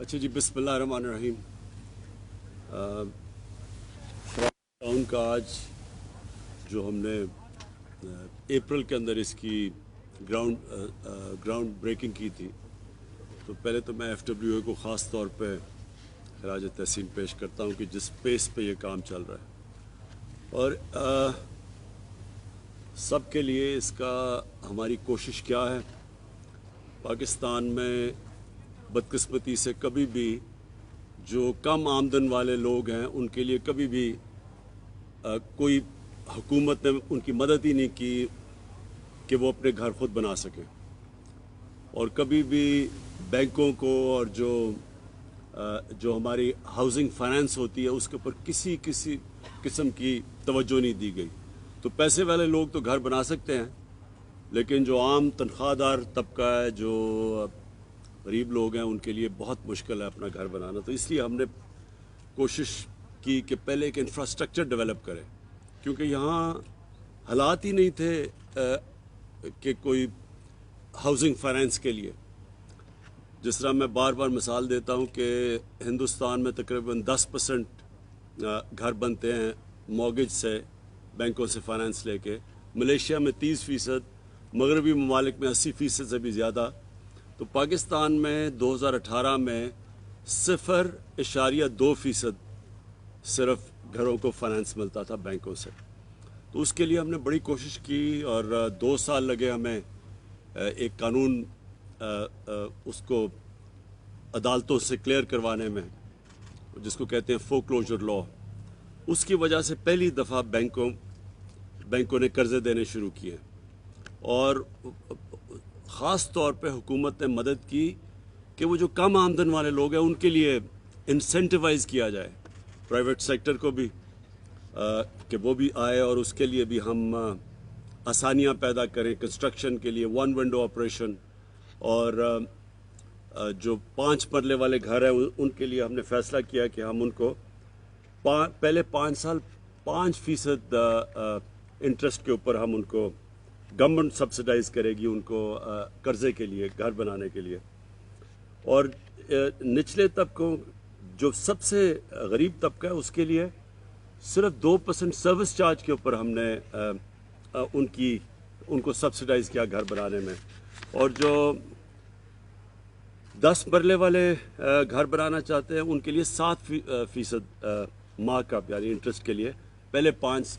अच्छा जी, बिस्मिल्लाहिर्रहमानिर्रहीम। टाउन का आज जो हमने अप्रैल के अंदर इसकी ग्राउंड ब्रेकिंग की थी, तो पहले तो मैं FWA को ख़ास तौर पे खराज तहसीन पेश करता हूँ कि जिस पेस पे ये काम चल रहा है और सब के लिए इसका हमारी कोशिश क्या है। पाकिस्तान में बदकिस्मती से कभी भी जो कम आमदन वाले लोग हैं उनके लिए कभी भी कोई हुकूमत ने उनकी मदद ही नहीं की कि वो अपने घर खुद बना सकें, और कभी भी बैंकों को और जो हमारी हाउसिंग फाइनेंस होती है उसके ऊपर किसी किस्म की तवज्जो नहीं दी गई। तो पैसे वाले लोग तो घर बना सकते हैं, लेकिन जो आम तनख्वाहदार तबका है, जो गरीब लोग हैं, उनके लिए बहुत मुश्किल है अपना घर बनाना। तो इसलिए हमने कोशिश की कि पहले एक इंफ्रास्ट्रक्चर डेवलप करें, क्योंकि यहाँ हालात ही नहीं थे कि कोई हाउसिंग फाइनेंस के लिए। जिस तरह मैं बार बार मिसाल देता हूँ कि हिंदुस्तान में तकरीबन 10% घर बनते हैं मॉर्गेज से, बैंकों से फाइनेंस लेके। मलेशिया में 30%, मगरबी ममालिक में 80% से भी ज़्यादा। तो पाकिस्तान में 2018 में 0.2% सिर्फ घरों को फाइनेंस मिलता था बैंकों से। तो उसके लिए हमने बड़ी कोशिश की और 2 साल लगे हमें एक कानून उसको अदालतों से क्लियर करवाने में, जिसको कहते हैं फोरक्लोजर लॉ। उसकी वजह से पहली दफ़ा बैंकों ने कर्जे देने शुरू किए, और ख़ास तौर पे हुकूमत ने मदद की कि वो जो कम आमदन वाले लोग हैं उनके लिए इंसेंटिवाइज़ किया जाए, प्राइवेट सेक्टर को भी कि वो भी आए, और उसके लिए भी हम आसानियाँ पैदा करें कंस्ट्रक्शन के लिए, 1 विंडो ऑपरेशन। और जो 5 मरले वाले घर हैं उनके लिए हमने फैसला किया कि हम उनको पहले 5 साल 5% इंटरेस्ट के ऊपर हम उनको गवर्नमेंट सब्सिडाइज करेगी उनको कर्जे के लिए, घर बनाने के लिए। और निचले तबकों, जो सबसे गरीब तबका है, उसके लिए सिर्फ 2% सर्विस चार्ज के ऊपर हमने उनको सब्सिडाइज किया घर बनाने में। और जो 10 मरले वाले घर बनाना चाहते हैं उनके लिए 7% मार्कअप यानी इंटरेस्ट के लिए पहले 5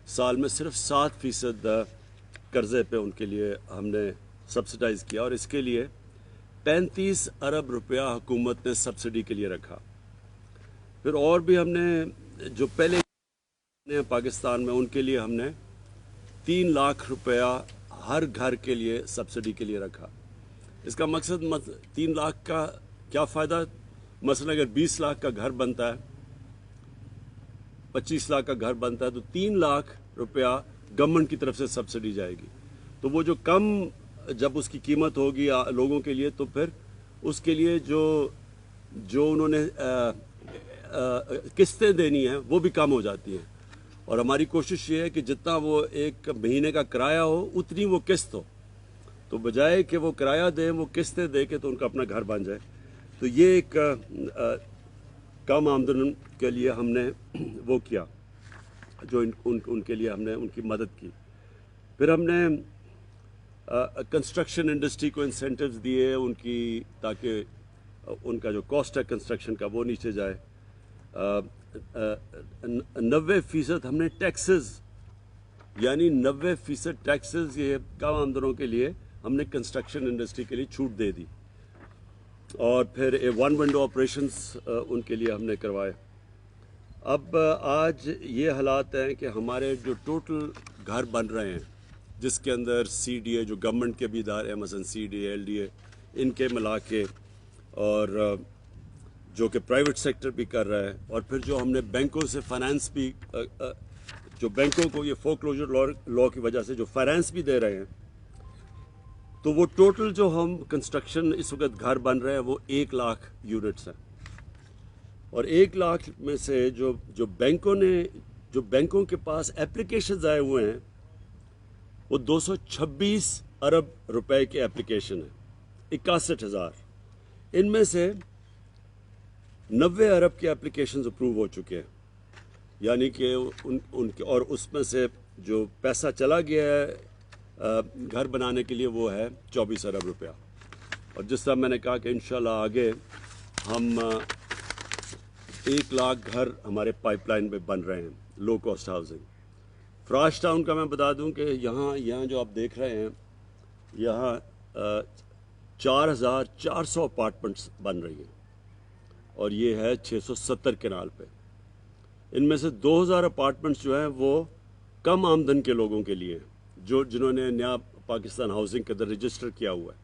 साल में सिर्फ 7% कर्जे पे उनके लिए हमने सब्सिडाइज किया, और इसके लिए 35 अरब रुपया हुकूमत ने सब्सिडी के लिए रखा। फिर और भी हमने जो पहले पाकिस्तान में उनके लिए हमने 3 लाख रुपया हर घर के लिए सब्सिडी के लिए रखा। इसका मकसद 3 लाख का क्या फ़ायदा, मसलन अगर 20 लाख का घर बनता है, 25 लाख का घर बनता है, तो 3 लाख रुपया गवर्नमेंट की तरफ से सब्सिडी जाएगी। तो वो जो कम जब उसकी कीमत होगी लोगों के लिए, तो फिर उसके लिए जो उन्होंने किस्तें देनी है वो भी कम हो जाती हैं। और हमारी कोशिश ये है कि जितना वो एक महीने का किराया हो उतनी वो किस्त हो, तो बजाय कि वो किराया दें वो किस्तें दे के तो उनका अपना घर बन जाए। तो ये एक कम आमदन के लिए हमने वो किया, जो उनके लिए हमने उनकी मदद की। फिर हमने कंस्ट्रक्शन इंडस्ट्री को इंसेंटिव्स दिए उनकी, ताकि उनका जो कॉस्ट है कंस्ट्रक्शन का वो नीचे जाए। 90% हमने टैक्सेस, यानी 90% टैक्सेस ये कम आमदनों के लिए हमने कंस्ट्रक्शन इंडस्ट्री के लिए छूट दे दी। और फिर 1 विंडो ऑपरेशंस उनके लिए हमने करवाए। अब आज ये हालात हैं कि हमारे जो टोटल घर बन रहे हैं, जिसके अंदर CDA जो गवर्नमेंट के भी इदारे हैं, मसलन CDA LDA, इनके मिला के, और जो कि प्राइवेट सेक्टर भी कर रहा है, और फिर जो हमने बैंकों से फाइनेंस भी, जो बैंकों को ये फोरक्लोजर लॉ की वजह से जो फाइनेंस भी दे रहे हैं, तो वो टोटल जो हम कंस्ट्रक्शन इस वक्त घर बन रहे हैं वो 1 लाख यूनिट्स हैं। और 1 लाख में से जो बैंकों के पास एप्लीकेशंस आए हुए हैं वो 226 अरब रुपए के एप्लीकेशन है, 61,000। इनमें से 90 ارب کے اپلیکیشنز اپروو ہو چکے ہیں، یعنی کہ ان کے، اور اس میں سے جو پیسہ چلا گیا ہے گھر بنانے کے لیے وہ ہے 24 ارب روپیہ. اور جس طرح میں نے کہا کہ انشاءاللہ آگے ہم 1 لاکھ گھر ہمارے پائپ لائن میں بن رہے ہیں، low cost housing. Farash town کا میں بتا دوں کہ یہاں جو آپ دیکھ رہے ہیں، یہاں 4400 اپارٹمنٹس بن رہی ہیں، اور یہ ہے 670 کنال پہ. ان میں سے 2000 اپارٹمنٹس جو ہیں وہ کم آمدن کے لوگوں کے لیے ہیں، جنہوں نے نیا پاکستان ہاؤسنگ کے اندر رجسٹر کیا ہوا ہے.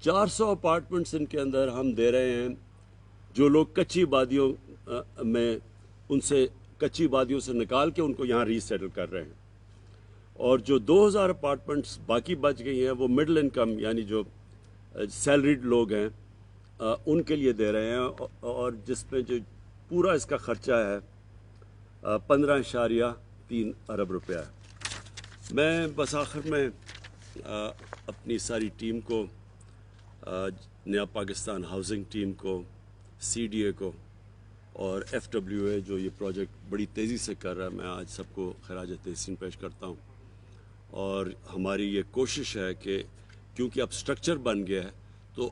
400 اپارٹمنٹس ان کے اندر ہم دے رہے ہیں جو لوگ کچی وادیوں میں، ان سے کچی وادیوں سے نکال کے ان کو یہاں ری سیٹل کر رہے ہیں. اور جو 2000 اپارٹمنٹس باقی بچ گئی ہیں وہ مڈل انکم، یعنی جو سیلریڈ لوگ ہیں ان کے لیے دے رہے ہیں، اور جس میں جو پورا اس کا خرچہ ہے 15.3 ارب روپیہ ہے. میں بس آخر میں اپنی ساری ٹیم کو، نیا پاکستان ہاؤسنگ ٹیم کو، سی ڈی اے کو، اور ایف ڈبلیو اے جو یہ پروجیکٹ بڑی تیزی سے کر رہا ہے، میں آج سب کو خراج تحسین پیش کرتا ہوں. اور ہماری یہ کوشش ہے کہ کیونکہ اب سٹرکچر بن گیا ہے تو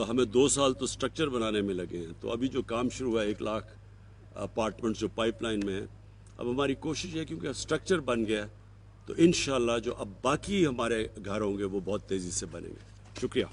ہمیں 2 سال تو سٹرکچر بنانے میں لگے ہیں. تو ابھی جو کام شروع ہوا ہے 1 لاکھ اپارٹمنٹس جو پائپ لائن میں ہیں، اب ہماری کوشش ہے کیونکہ سٹرکچر بن گیا ہے تو انشاءاللہ جو اب باقی ہمارے گھر ہوں گے وہ بہت تیزی سے بنیں گے. شکریہ.